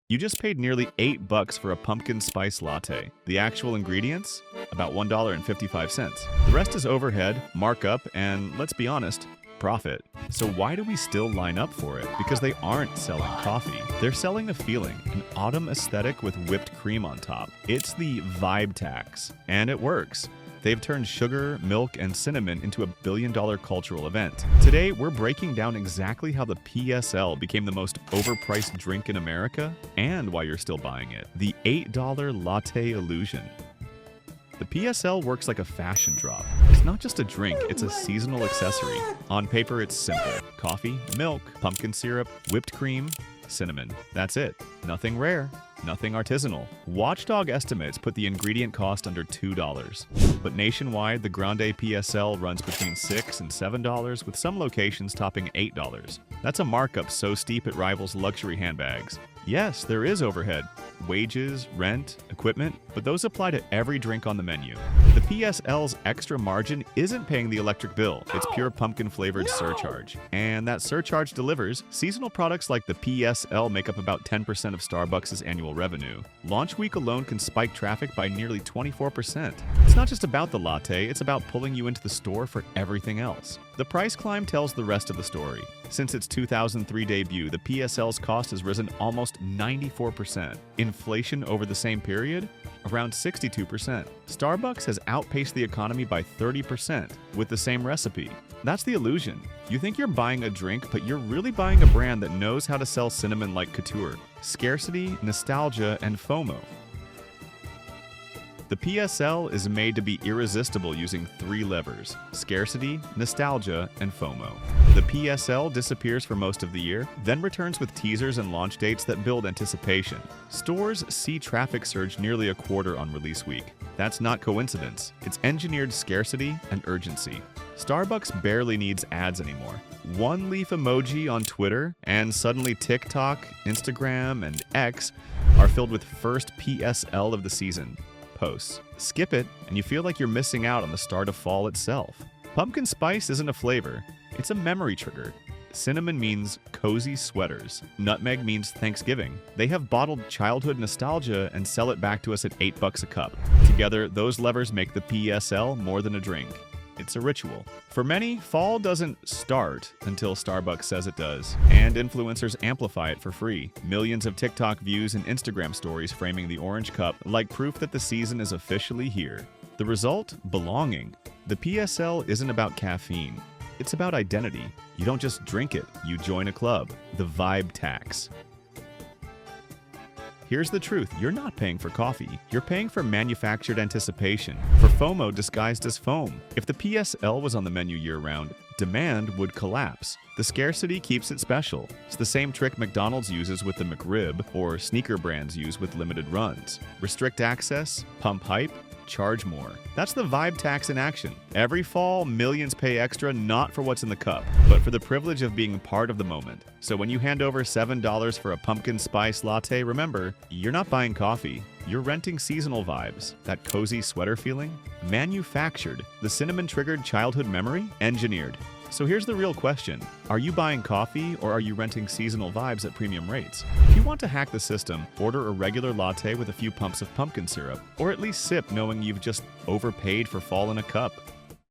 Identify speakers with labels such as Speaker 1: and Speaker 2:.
Speaker 1: You just paid nearly $8 for a pumpkin spice latte. The actual ingredients? About $1.55. The rest is overhead, markup, and let's be honest, profit. So why do we still line up for it? Because they aren't selling coffee. They're selling a feeling, an autumn aesthetic with whipped cream on top. It's the vibe tax, and it works. They've turned sugar, milk, and cinnamon into a billion-dollar cultural event. Today, we're breaking down exactly how the PSL became the most overpriced drink in America and why you're still buying it. The $8 latte illusion. The PSL works like a fashion drop. It's not just a drink, it's a seasonal accessory. On paper, it's simple. Coffee, milk, pumpkin syrup, whipped cream, cinnamon. That's it. Nothing rare. Nothing artisanal. Watchdog estimates put the ingredient cost under $2. But nationwide, the Grande PSL runs between $6 and $7, with some locations topping $8. That's a markup so steep it rivals luxury handbags. Yes, there is overhead. Wages, rent, equipment, but those apply to every drink on the menu. The PSL's extra margin isn't paying the electric bill. It's pure pumpkin-flavored surcharge. And that surcharge delivers. Seasonal products like the PSL make up about 10% of Starbucks' annual revenue. Launch week alone can spike traffic by nearly 24%. It's not just about the latte, it's about pulling you into the store for everything else. The price climb tells the rest of the story. Since its 2003 debut, the PSL's cost has risen almost 94%. Inflation over the same period? Around 62%. Starbucks has outpaced the economy by 30% with the same recipe. That's the illusion. You think you're buying a drink, but you're really buying a brand that knows how to sell cinnamon like couture. Scarcity, nostalgia, and FOMO. The PSL is made to be irresistible using 3 levers: scarcity, nostalgia, and FOMO. The PSL disappears for most of the year, then returns with teasers and launch dates that build anticipation. Stores see traffic surge nearly a quarter on release week. That's not coincidence. It's engineered scarcity and urgency. Starbucks barely needs ads anymore. One leaf emoji on Twitter, and suddenly TikTok, Instagram, and X are filled with first PSL of the season posts. Skip it, and you feel like you're missing out on the start of fall itself. Pumpkin spice isn't a flavor, it's a memory trigger. Cinnamon means cozy sweaters. Nutmeg means Thanksgiving. They have bottled childhood nostalgia and sell it back to us at $8 a cup. Together, those levers make the PSL more than a drink. It's a ritual. For many, fall doesn't start until Starbucks says it does, and influencers amplify it for free. Millions of TikTok views and Instagram stories framing the orange cup like proof that the season is officially here. The result? Belonging. The PSL isn't about caffeine. It's about identity. You don't just drink it, you join a club. The vibe tax. Here's the truth, you're not paying for coffee. You're paying for manufactured anticipation, for FOMO disguised as foam. If the PSL was on the menu year-round, demand would collapse. The scarcity keeps it special. It's the same trick McDonald's uses with the McRib, or sneaker brands use with limited runs. Restrict access, pump hype, charge more. That's the vibe tax in action. Every fall, millions pay extra not for what's in the cup, but for the privilege of being part of the moment. So when you hand over $7 for a pumpkin spice latte, remember, you're not buying coffee. You're renting seasonal vibes. That cozy sweater feeling? Manufactured. The cinnamon-triggered childhood memory? Engineered. So here's the real question. Are you buying coffee or are you renting seasonal vibes at premium rates? If you want to hack the system, order a regular latte with a few pumps of pumpkin syrup, or at least sip knowing you've just overpaid for fall in a cup.